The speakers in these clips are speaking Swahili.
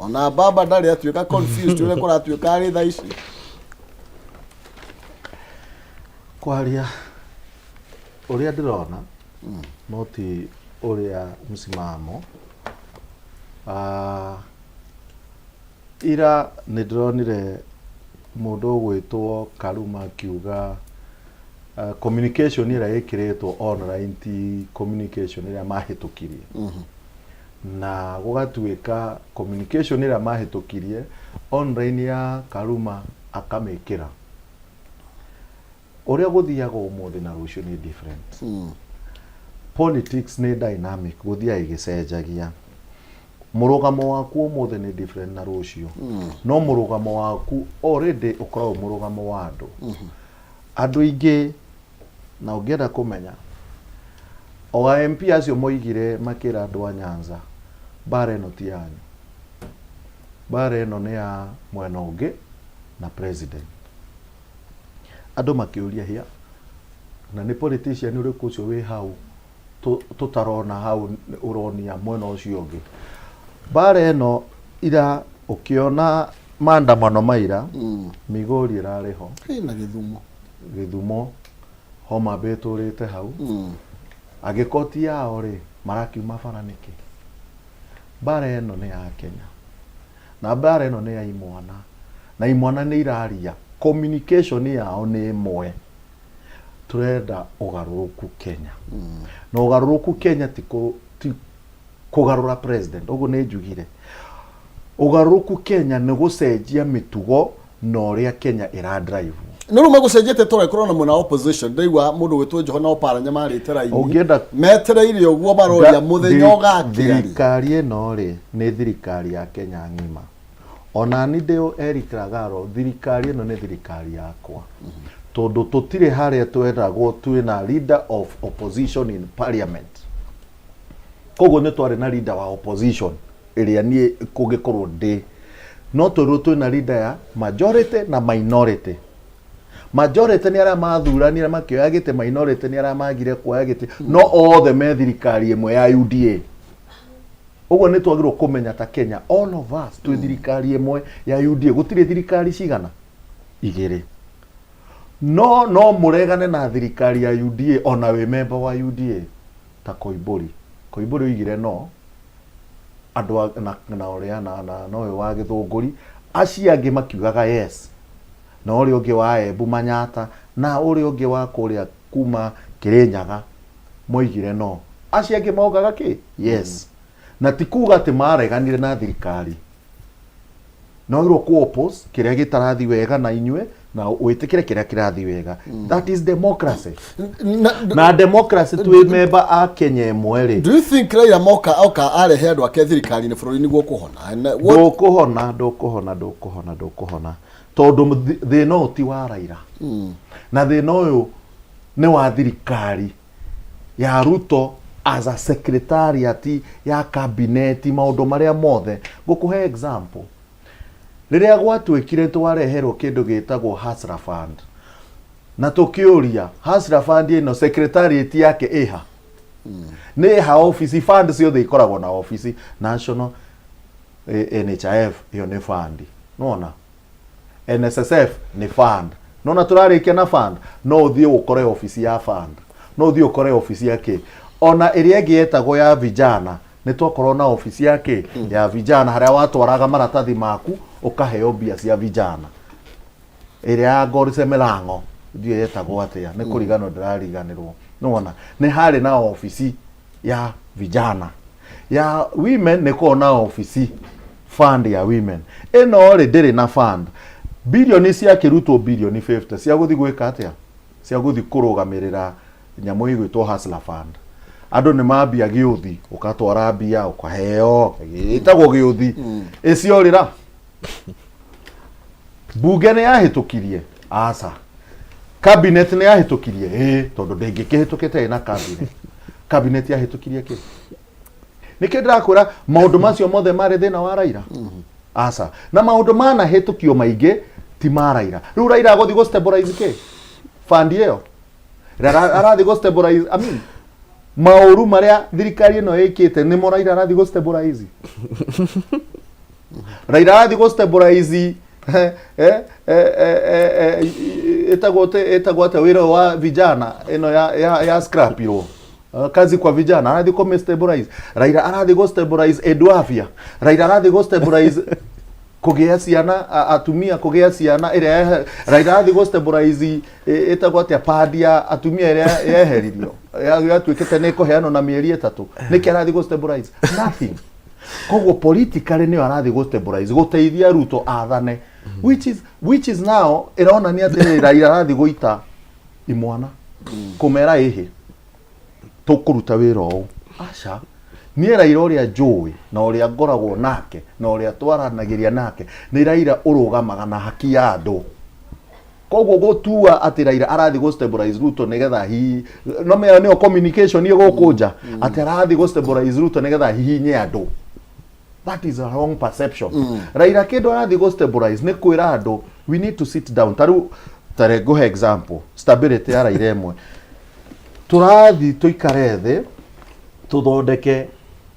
ona baba ndari atuika confused ule kora atuika ari tha ici kwaria uria ndirona no ti uria msimamo ira ni ndironire mundu gwitwo Karuma kiuga communication ira ikiretwo online ti communication ira mahitukirie na gugatuika communication ira mahitukirie online ya Karuma akamekira uria guthiaga umuthi na rucio ni different politics ni dynamic guthia igicenjagia murugamo waku umuthi ni different na rucio no murugamo waku already ukorwo murugamo wa andu andu ingi na ungienda kumenya o MP acio moigire makira andu a Nyanza bara ino ti yanyu bara ino ni ya mwena ungi na president andu makiuria hia na ni politician uri kucio we hau tutarona hau uronia mwena ucio ungi bara ino ira ukiona maandamano maira Migori irariho na Githumo Homa Bay turite hau agikoti yao ri marakiuma bara niki bara ino ni ya Kenya na bara ino ni ya imwana na imwana ni iraria communication yao ni imwe turenda ugaruruku Kenya na ugaruruku Kenya ti kugarura president ugu ni njugire ugaruruku Kenya ni gucenjia mitugo na uria Kenya ira drive no rume gucenjete tora ikorona muna opposition ndaigwa mundu witwo Johana Oparanya maritera ini metera iri ogwo baroria muthenya ogakira thirikari ino ri ni thirikari ya Kenya ngima ona ni ndio Eric Ragaro thirikari ino ni thirikari yakwa tondu tutire haria twendagwo twina leader of opposition in parliament kogo ne twari na leader wa opposition iria ni kugikorwo ndi no twina leader ya majority na minority majority ni ara mathurani ara makioya gite minority ni ara magire kuoya gite no all the me thirikari imwe ya UDA ugo ni twagirwo kumenya ta Kenya all of us twi thirikari imwe ya UDA gutire thirikari cigana igire no muregane na thirikari ya UDA ona we member wa UDA ta Koiburi igire no andu na uria na no we wa Githunguri aciangi makiugaga yes na uri ungi wa Embu Manyata na uri ungi wa kuria kuma Kirinyaga moigire no aciangi maugaga ki yes na tikuga ati mareganire na thirikari no iro ku oppose kiria gitarathi wega na inywe na witikire kiria kirathi wega that is democracy na democracy twi member a Kenya imwe. Do you think Raila Moka arehe andu ake thirikari ni bururi niguo kuhona ndukuhona tondu thina uti wa Raila na thina uyu ni wa thirikari ya Ruto as a secretariat ya cabinet maundu maria mothe ngukuhe example riria gwatwikire twareherwo kindu gitagwo Hasra Fund na tukiuria Hasra Fund ino secretariat yake iha ni ha office fund ciothe ikoragwo na office national NHIF iyo ni fund nona NSSF ni fund nona turarikia na fund no uthie ukore office ya fund no uthie ukore office yake ona iria gietagwo ya vijana ni twakorwo na office yake ya vijana haria watwaraga maratathi maku ukaheo bia cia vijana iria Gorise Milango ndio yetagwo atia ni kurigano ndirariganirwo nona ni hari na office ya vijana ya women ni ko na office fund ya women eno ri ndiri na fund bilioni cia kirutwo bilioni 50 cia guthi gwika atia cia guthi kurugamirira nyamu igwitwo Hustler Fund andu ni mambia giuthi ukatwara bia ukaheo itagwo giuthi icio rira bunge ni yahitukirie asa cabinet ni yahitukirie tondu ndingikihtukite na cabinet yahitukirie ki niki ndirakwira maundu macio mothe mari thina wa Raila asa na maundu mana hitukio maingi ti ma Raila riu Raila agothi go stabilize ki fund iyo arathi go stabilize mauru maria thirikari ino ikite ni mo Raila arathi go stabilize Raila arathi go stabilize etagwote wira wa vijana ino ya scrap iro kazi kwa vijana arathi go stabilize. Raila arathi go stabilize Edwafia. Raila arathi go stabilize kugea ciana atumia kugea ciana ire. Raila arathi go stabilize etagwote padia atumia ire yeheririo yatuikete neko heano na mieri 3 niki arathi go stabilize nothing. Koguo politically ni arathi go stabilize guteithia Ruto athane, which is now irona ni ati Raila arathi goita imwana kumera ihi tukuruta wira o acha ni Raila uria njui na uria ngoragwo nake na uria twaranagiria nake ni Raila urugamaga na haki ya andu. Koguo gutua ati Raila arathi go stabilize Ruto nigetha hi no me ni communication ni gukunja ati arathi go stabilize Ruto nigetha hihinye andu. That is a wrong perception. Raila kindu arathi go stabilize ni kwira andu we need to sit down. Tare go example stability ya Raila emwe turathi tuikare thi tuthondeke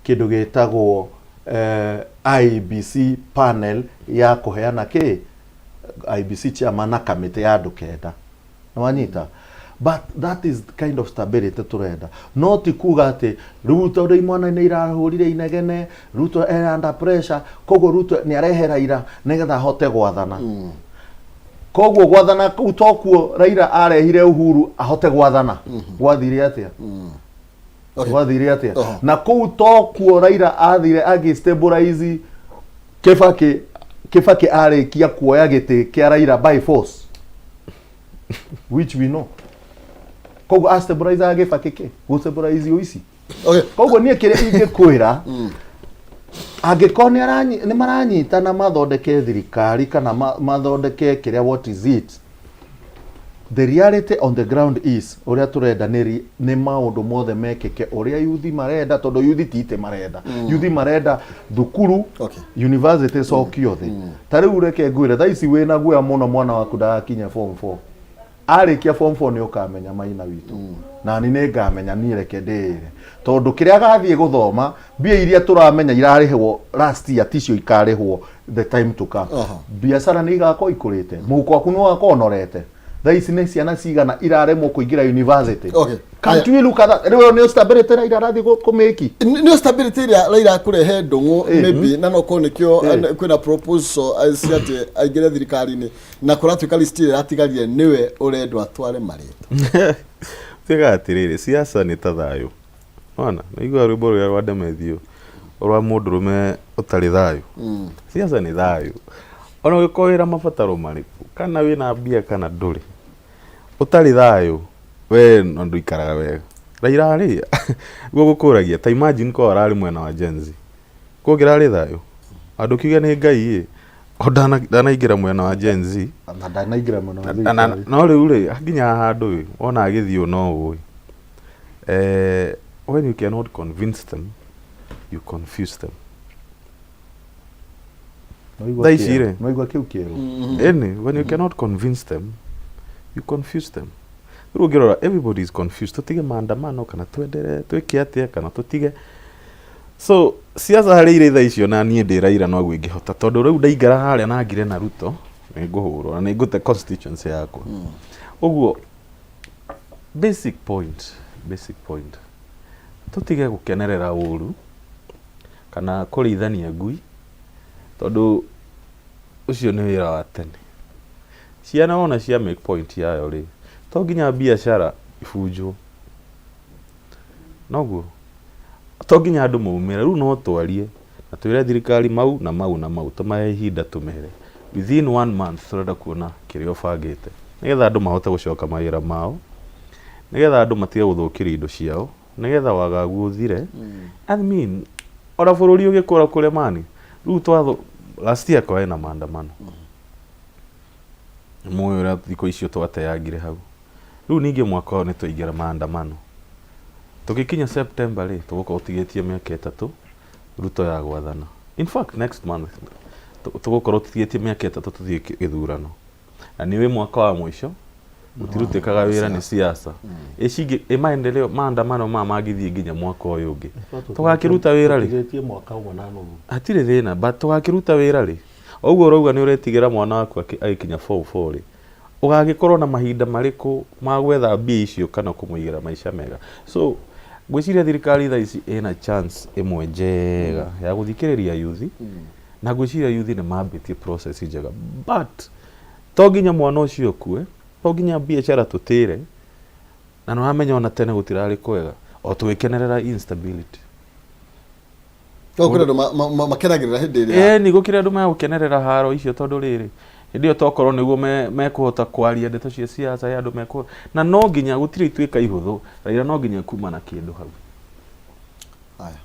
kindu gitagwo IBC panel ya kuheana ki IBC chairman na committee ya andu kenda nawanyita. But that is the kind of stability turenda, not kuga ati Ruto ri mwana ni irahurire inegene Ruto under pressure koguo Ruto ni arehe Raila nigetha hote gwathana. Koguo gwathana kuu tokuo Raila arehire Uhuru ahote gwathana gwathire atia gwathire atia na kuu tokuo Raila athire agi stabilize Kibaki arekia kuoya giti kia Raila by force which we know. Koguo astabilize Kibaki ke go stabilize oisi. Okay, koguo nie kire ingikwira angikoni ni maranyita na mathondeke thirikari kana mathondeke kiria what is it. The reality on the ground is uria turenda ni maundu mothe mekeke uria yuthi marenda tondu yuthi tite marenda yuthi marenda thukuru university sokio thi tariu reke ngwire thaici wina guya muno mwana waku ndakinya form 4 arikia form 4 ni ukamenya maina witu na ni ngamenya ni reke ndire tondu kiria gathie guthoma bia iria turamenya irarihwo last year ticio ikarihwo the time to come biashara ni igako ikurite muko aku no akonorete thaici ni ciana cigana iraremwo kuingira university. Can't we look at that? Rewe ni stability Raila arathi kumeki ni stability ya Raila kurehe ndungu maybe na no ko nikyo kwina proposal asiate aigire thirikari-ini na kuratuika list atigarie niwe urendwa atware marita tiga atiriri siasa ni ta thayu ona naigua rwimbo rwa Ndemethio rwa mundurume utari thayu siasa ni thayu ona gikoira mabataro mariku kana wina mbia kana nduri utari thayu we no nduikaraga wega Raila ari go gukuragia ta imagine ko arari mwena wa Genzi ko girari thayu andu kiuga ni ngai odana igira mwena wa Genzi na ndana igira mwena wa no riu ri nginya handu ona agithio no ui when you cannot convince them you confuse them. No igwa kiu kiero when you cannot convince them you confuse them. Rugirora everybody is confused tutige maandamano kana twendere twike atia kana tutige so siasa hari ire tha icio na nie ndi Raila no gwingihota tondu riu ndaingara haria na ngire na Ruto ni nguhurwo na ni ngute constituency yakwa uguo basic point tutige gukenerera uru kana kurithania ngui tondu ucio ni wira wa tene ciana ona cia make point yayo ri to nginya biashara ifunjwo noguo to nginya andu maumira riu no twarie na twire thirikari mau na mau tumahe ihinda tumere within 1 month turenda kuona kirio bangite nigetha andu mahote gucoka mawira mao nigetha andu matige guthukiria indo ciao nigetha wagagu uthire I mean ora bururi ugikura kure mani riu twatho last year kwa ena maandamano moyo ra thiko icio twateyagire hau riu ningi mwaka ni twaingira maandamano tugikinya September ri tugukorwo tigetie miaka 3 Ruto ya gwathana. In fact next month tugukorwo tigetie miaka 3 tuthie githurano na niwe mwaka wa mwisho gutirutikaga wira ni siasa icigi maendeleo maandamano magithie nginya mwaka uyu ungi tugakiruta wira ri mwaka umwe na nuthu atire thina but tugakiruta wira ri oguo urauga ni uretigira mwana waku akinya form 4 ri ugagikorwo na mahinda mariku ma gwetha mbia icio kana kumuigira maisha mega so gwiciria thirikari thaa ici ina chance imwe njega ya guthikiriria youth na gwiciria youth ni mambitie process njega but to nginya mwana ucio kue to nginya biashara tutire na no amenya ona tene gutirari kwega o twikenerera instability Tokura ndo makenagirira hindi ria ni gukira andu magukenerera haro icio tondu riri hindi otokorwo niguo mekuhota kwaria ndeto cia siasa ya andu meku na no nginya gutire itwika ihuthu Raila no nginya kuma na kindu hau aya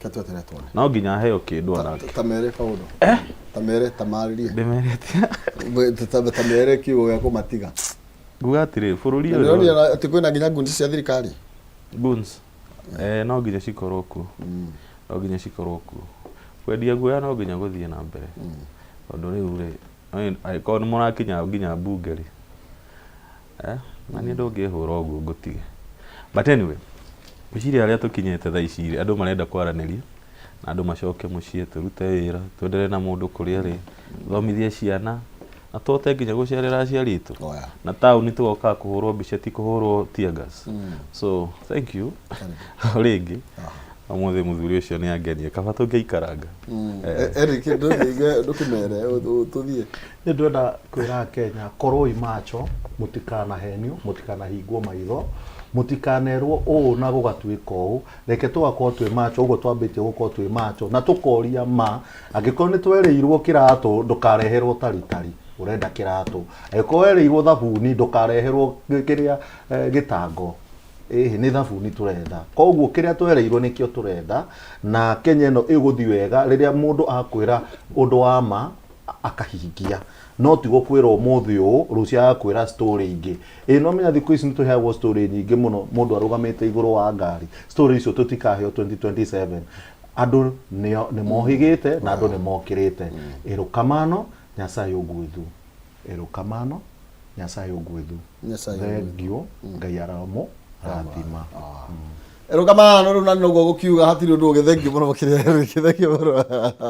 katwetera tone no nginya heo kindu ona tamere paudo tamere tamaririe ndemerete tamere kiugo gya kumatiga gugatire bururi uyu ndio ati kwina nginya ngundi cia thirikari guns no nginya cikorwo ku no nginya cikorwo ku kwendia guoya no nginya guthie na mbere tondu riu ri aikorwo ni murakinya nginya bunge ri na ni ndungihura uguo ngutige but anyway gwiciria aria tukinyete thaa ici andu marenda kwaraniria na andu macoke mucii turute wira twendere na mundu kuria ri thomithie ciana na tote nginya gucerera aciari itu na tauni tugoka kuhurwo mbica ti kuhurwo tear gas so thank you ringi amuthi muthuri ucio ni angenie kaba tungeikaranga Eric ndukimere tuthie ni ndwenda kwira Kenya korwo imacho mutikana henio mutikana hingwo maitho mutikanerwo na gugatwika uu reke tugakorwo twi macho uguo twambitie gukorwo twi macho na tukoria ma angikorwo ni twereirwo kiratu ndukareherwo taritari urenda kiratu angĩkorwo wereirwo thabuni ndukareherwo kiria gitango ni thabuni turenda koguo kiria twereirwo nikio turenda na Kenya ino iguthi wega riria mundu akwira undu wa ma akahingia no tigo kwira umuthi rucia akwira story ingi no menya thiku ici nituheagwo story nyingi muno mundu arugamite iguru wa ngari story icio tutikaheo 2027 andu ni mohigite na andu ni mokirite erokamano Nyasaye ugwithu erokamano Nyasaye ugwithu thengio Ngai aramo rathima erokamano runa nogo gukiuga hatiri undu ugithengio muno kithengio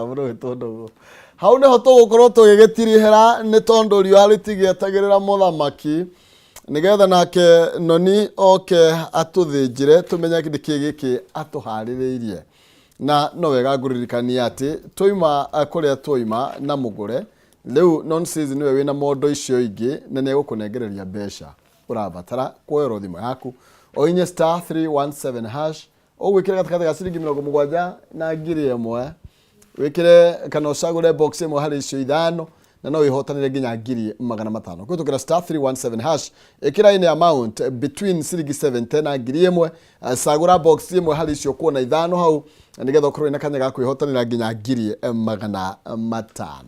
muno tondu hau neho tugukorwo tugigitirihera ni tondu reality gietagirira muthamaki nigetha nake noni oke atuthinjire tumenya kindi giki atuhaririirie na no wega nguririkania ati toima kuria toima na mugure riu nonsense niwe wina mondo icio ingi na ne gukunengereria mbeca urabatara kuoyerwo thimu yaku oinye *317 hash ogwikira gatakata ga ciringi 70 na ngiri ĩmwe wikire kana ucagure box ĩmwe harĩ icio ithano na no ihotanire nginya ngiri 500 kwitukira *317 hash ikira ine amount between ciringi 70 na ngiri 1 cagura box ĩmwe harĩ icio kuona ithano hau nigetha ukorwo ina kanya ga kwihotanira nginya ngiri 500